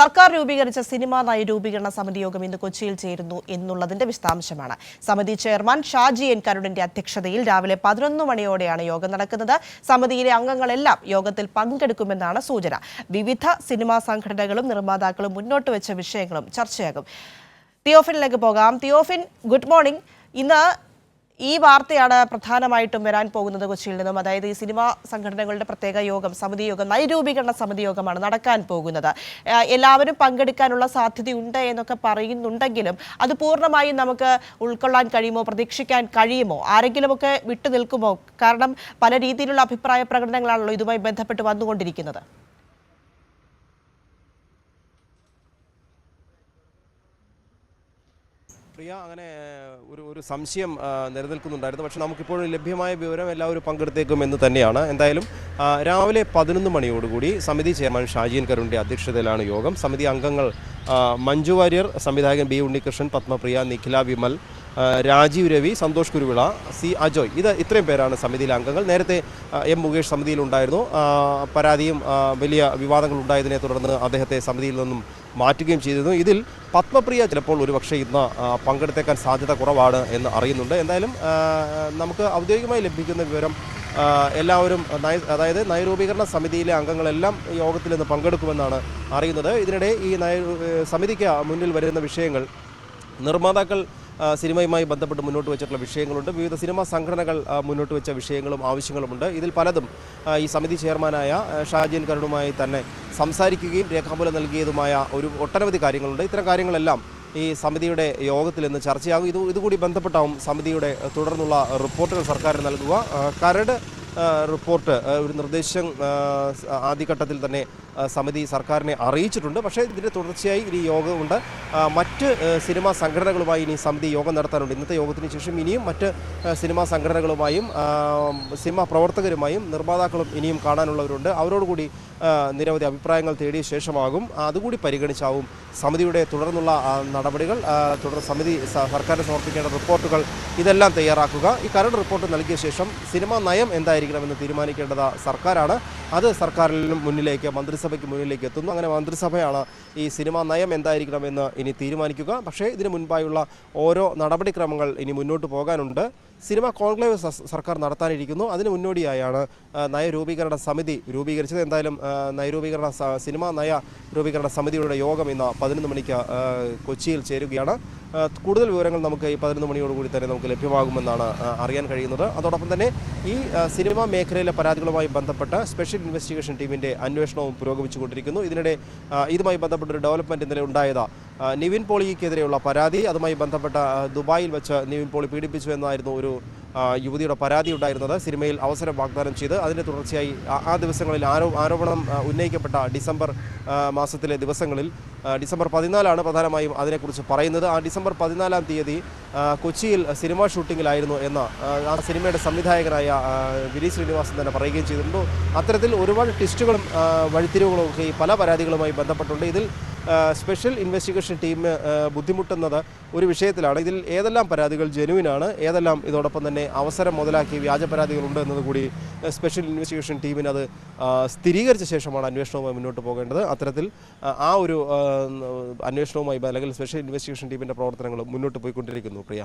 സർക്കാർ രൂപീകരിച്ച സിനിമാ നയരൂപീകരണ സമിതി യോഗം ഇന്ന് കൊച്ചിയിൽ ചേരുന്നു എന്നുള്ളതിന്റെ വിശദാംശമാണ്. സമിതി ചെയർമാൻ ഷാജി എൻ കരുണിന്റെ അധ്യക്ഷതയിൽ രാവിലെ 11 മണിയോടെയാണ് യോഗം നടക്കുന്നത്. സമിതിയിലെ അംഗങ്ങളെല്ലാം യോഗത്തിൽ പങ്കെടുക്കുമെന്നാണ് സൂചന. വിവിധ സിനിമാ സംഘടനകളും നിർമ്മാതാക്കളും മുന്നോട്ട് വെച്ച വിഷയങ്ങളും ചർച്ചയാകും. തിയോഫിനിലേക്ക് പോകാം. Theophin, good morning. ഇന്ന് ഈ വാർത്തയാണ് പ്രധാനമായിട്ടും വരാൻ പോകുന്നത് കൊച്ചിയിൽ നിന്നും. അതായത് ഈ സിനിമാ സംഘടനകളുടെ പ്രത്യേക യോഗം, സമിതി യോഗം, നയരൂപീകരണ സമിതി യോഗമാണ് നടക്കാൻ പോകുന്നത്. എല്ലാവരും പങ്കെടുക്കാനുള്ള സാധ്യതയുണ്ട് എന്നൊക്കെ പറയുന്നുണ്ടെങ്കിലും അത് പൂർണ്ണമായും നമുക്ക് ഉൾക്കൊള്ളാൻ കഴിയുമോ, പ്രതീക്ഷിക്കാൻ കഴിയുമോ? ആരെങ്കിലുമൊക്കെ വിട്ടുനിൽക്കുമോ? കാരണം പല രീതിയിലുള്ള അഭിപ്രായ പ്രകടനങ്ങളാണല്ലോ ഇതുമായി ബന്ധപ്പെട്ട് വന്നുകൊണ്ടിരിക്കുന്നത്. പ്രിയ, അങ്ങനെ ഒരു സംശയം നിലനിൽക്കുന്നുണ്ടായിരുന്നു. പക്ഷേ നമുക്കിപ്പോഴും ലഭ്യമായ വിവരം എല്ലാവരും പങ്കെടുത്തേക്കും എന്ന് തന്നെയാണ്. എന്തായാലും രാവിലെ 11 മണിയോടുകൂടി സമിതി ചെയർമാൻ ഷാജി എൻ കരുണിന്റെ അധ്യക്ഷതയിലാണ് യോഗം. സമിതി അംഗങ്ങൾ മഞ്ജു വാര്യർ, സംവിധായകൻ ബി ഉണ്ണികൃഷ്ണൻ, പത്മപ്രിയ, നിഖില വിമൽ, രാജീവ് രവി, സന്തോഷ് കുരുവിള, സി അജോയ്, ഇത്രയും പേരാണ് സമിതിയിലെ അംഗങ്ങൾ. നേരത്തെ എം മുകേഷ് സമിതിയിലുണ്ടായിരുന്നു. പരാതിയും വലിയ വിവാദങ്ങൾ ഉണ്ടായതിനെ തുടർന്ന് അദ്ദേഹത്തെ സമിതിയിൽ നിന്നും മാറ്റുകയും ചെയ്തിരുന്നു. ഇതിൽ പത്മപ്രിയ ചിലപ്പോൾ ഒരുപക്ഷെ ഇന്ന് പങ്കെടുത്തേക്കാൻ സാധ്യത കുറവാണ് എന്ന് അറിയുന്നുണ്ട്. എന്തായാലും നമുക്ക് ഔദ്യോഗികമായി ലഭിക്കുന്ന വിവരം എല്ലാവരും അതായത് നയരൂപീകരണ സമിതിയിലെ അംഗങ്ങളെല്ലാം യോഗത്തിൽ നിന്ന് പങ്കെടുക്കുമെന്നാണ് അറിയുന്നത്. ഇതിനിടെ ഈ സമിതിക്ക് മുന്നിൽ വരുന്ന വിഷയങ്ങൾ, നിർമ്മാതാക്കൾ സിനിമയുമായി ബന്ധപ്പെട്ട് മുന്നോട്ട് വെച്ചിട്ടുള്ള വിഷയങ്ങളുണ്ട്. വിവിധ സിനിമാ സംഘടനകൾ മുന്നോട്ട് വെച്ച വിഷയങ്ങളും ആവശ്യങ്ങളുമുണ്ട്. ഇതിൽ പലതും ഈ സമിതി ചെയർമാനായ ഷാജി എൻ കരുണുമായി തന്നെ സംസാരിക്കുകയും രേഖാമൂലം നൽകിയതുമായ ഒട്ടനവധി കാര്യങ്ങളുണ്ട്. ഇത്തരം കാര്യങ്ങളെല്ലാം ഈ സമിതിയുടെ യോഗത്തിൽ ഇന്ന് ചർച്ചയാകും. ഇതുകൂടി ബന്ധപ്പെട്ടാവും സമിതിയുടെ തുടർന്നുള്ള റിപ്പോർട്ടുകൾ സർക്കാരിന് നൽകുക. കരട് റിപ്പോർട്ട് ഒരു നിർദ്ദേശം ആദ്യഘട്ടത്തിൽ തന്നെ സമിതി സർക്കാരിനെ അറിയിച്ചിട്ടുണ്ട്. പക്ഷേ ഇതിൻ്റെ തുടർച്ചയായി ഇനി യോഗമുണ്ട്. മറ്റ് സിനിമാ സംഘടനകളുമായി ഇനി സമിതി യോഗം നടത്താനുണ്ട്. ഇന്നത്തെ യോഗത്തിന് ശേഷം ഇനിയും മറ്റ് സിനിമാ സംഘടനകളുമായും സിനിമാ പ്രവർത്തകരുമായും നിർമ്മാതാക്കളും ഇനിയും കാണാനുള്ളവരുണ്ട്. അവരോടുകൂടി നിരവധി അഭിപ്രായങ്ങൾ തേടിയ ശേഷമാകും അതുകൂടി പരിഗണിച്ചാവും സമിതിയുടെ തുടർന്നുള്ള നടപടികൾ, സമിതി സർക്കാരിന് സമർപ്പിക്കേണ്ട റിപ്പോർട്ടുകൾ ഇതെല്ലാം തയ്യാറാക്കുക. ഈ കരട് റിപ്പോർട്ട് നൽകിയ ശേഷം സിനിമാ നയം എന്തായിരിക്കണമെന്ന് തീരുമാനിക്കേണ്ടത് സർക്കാരാണ്. അത് സർക്കാരിന് മുന്നിലേക്ക്, മന്ത്രിസഭയ്ക്ക് മുന്നിലേക്ക് എത്തുന്നു. അങ്ങനെ മന്ത്രിസഭയാണ് ഈ സിനിമാ നയം എന്തായിരിക്കണമെന്ന് ഇനി തീരുമാനിക്കുക. പക്ഷേ ഇതിന് മുൻപായുള്ള ഓരോ നടപടിക്രമങ്ങൾ ഇനി മുന്നോട്ട് പോകാനുണ്ട്. സിനിമ കോൺക്ലേവ് സർക്കാർ നടത്താനിരിക്കുന്നു. അതിന് മുന്നോടിയായാണ് നയരൂപീകരണ സമിതി രൂപീകരിച്ചത്. എന്തായാലും സിനിമാ നയ രൂപീകരണ സമിതിയുടെ യോഗം ഇന്ന് 11 മണിക്ക് കൊച്ചിയിൽ ചേരുകയാണ്. കൂടുതൽ വിവരങ്ങൾ നമുക്ക് ഈ 11 മണിയോടുകൂടി തന്നെ നമുക്ക് ലഭ്യമാകുമെന്നാണ് അറിയാൻ കഴിയുന്നത്. അതോടൊപ്പം തന്നെ ഈ സിനിമാ മേഖലയിലെ പരാതികളുമായി ബന്ധപ്പെട്ട സ്പെഷ്യൽ ഇൻവെസ്റ്റിഗേഷൻ ടീമിൻ്റെ അന്വേഷണവും പുരോഗമിച്ചുകൊണ്ടിരിക്കുന്നു. ഇതിനിടെ ഇതുമായി ബന്ധപ്പെട്ടൊരു ഡെവലപ്മെൻറ്റ് ഇന്നലെ ഉണ്ടായത് നിവിൻ പോളിക്കെതിരെയുള്ള പരാതി. അതുമായി ബന്ധപ്പെട്ട ദുബായിൽ വെച്ച് നിവിൻ പോളി പീഡിപ്പിച്ചു എന്നായിരുന്നു ഒരു യുവതിയുടെ പരാതി ഉണ്ടായിരുന്നത്. സിനിമയിൽ അവസരം വാഗ്ദാനം ചെയ്ത് അതിൻ്റെ തുടർച്ചയായി ആ ദിവസങ്ങളിൽ ആരോപണം ഉന്നയിക്കപ്പെട്ട ഡിസംബർ മാസത്തിലെ ദിവസങ്ങളിൽ ഡിസംബർ 14 പ്രധാനമായും അതിനെക്കുറിച്ച് പറയുന്നത്. ആ ഡിസംബർ 14 തീയതി കൊച്ചിയിൽ സിനിമാ ഷൂട്ടിങ്ങിലായിരുന്നു എന്ന് ആ സിനിമയുടെ സംവിധായകനായ വിനീത് ശ്രീനിവാസൻ തന്നെ പറയുകയും ചെയ്തിട്ടുണ്ട്. അത്തരത്തിൽ ഒരുപാട് ട്വിസ്റ്റുകളും വഴിത്തിരിവുകളും ഒക്കെ ഈ പല പരാതികളുമായി ബന്ധപ്പെട്ടുണ്ട്. ഇതിൽ സ്പെഷ്യൽ ഇൻവെസ്റ്റിഗേഷൻ ടീം ബുദ്ധിമുട്ടുന്നത് ഒരു വിഷയത്തിലാണ്. ഇതിൽ ഏതെല്ലാം പരാതികൾ ജെനുവിനാണ്, ഏതെല്ലാം ഇതോടൊപ്പം തന്നെ അവസരം മുതലാക്കി വ്യാജ പരാതികളുണ്ട് എന്നതുകൂടി സ്പെഷ്യൽ ഇൻവെസ്റ്റിഗേഷൻ ടീമിന് അത് സ്ഥിരീകരിച്ച ശേഷമാണ് അന്വേഷണവുമായി മുന്നോട്ട് പോകേണ്ടത്. അത്തരത്തിൽ ആ ഒരു അന്വേഷണവുമായി അല്ലെങ്കിൽ സ്പെഷ്യൽ ഇൻവെസ്റ്റിഗേഷൻ ടീമിൻ്റെ പ്രവർത്തനങ്ങൾ മുന്നോട്ട് പോയിക്കൊണ്ടിരിക്കുന്നു. പ്രിയ,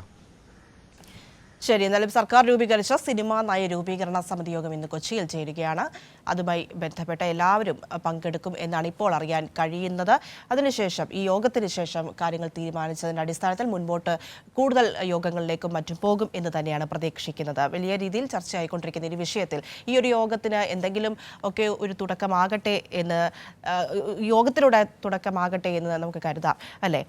ശരി. എന്നാലും സർക്കാർ രൂപീകരിച്ച സിനിമാ നയരൂപീകരണ സമിതി യോഗം ഇന്ന് കൊച്ചിയിൽ ചേരുകയാണ്. അതുമായി ബന്ധപ്പെട്ട എല്ലാവരും പങ്കെടുക്കും എന്നാണ് ഇപ്പോൾ അറിയാൻ കഴിയുന്നത്. അതിനുശേഷം ഈ യോഗത്തിന് ശേഷം കാര്യങ്ങൾ തീരുമാനിച്ചതിൻ്റെ അടിസ്ഥാനത്തിൽ മുൻപോട്ട് കൂടുതൽ യോഗങ്ങളിലേക്കും മറ്റും പോകും എന്ന് തന്നെയാണ് പ്രതീക്ഷിക്കുന്നത്. വലിയ രീതിയിൽ ചർച്ചയായിക്കൊണ്ടിരിക്കുന്ന ഈ വിഷയത്തിൽ ഈ ഒരു യോഗത്തിന് എന്തെങ്കിലും ഒക്കെ ഒരു തുടക്കമാകട്ടെ എന്ന്, യോഗത്തിലൂടെ തുടക്കമാകട്ടെ എന്ന് നമുക്ക് കരുതാം, അല്ലേ?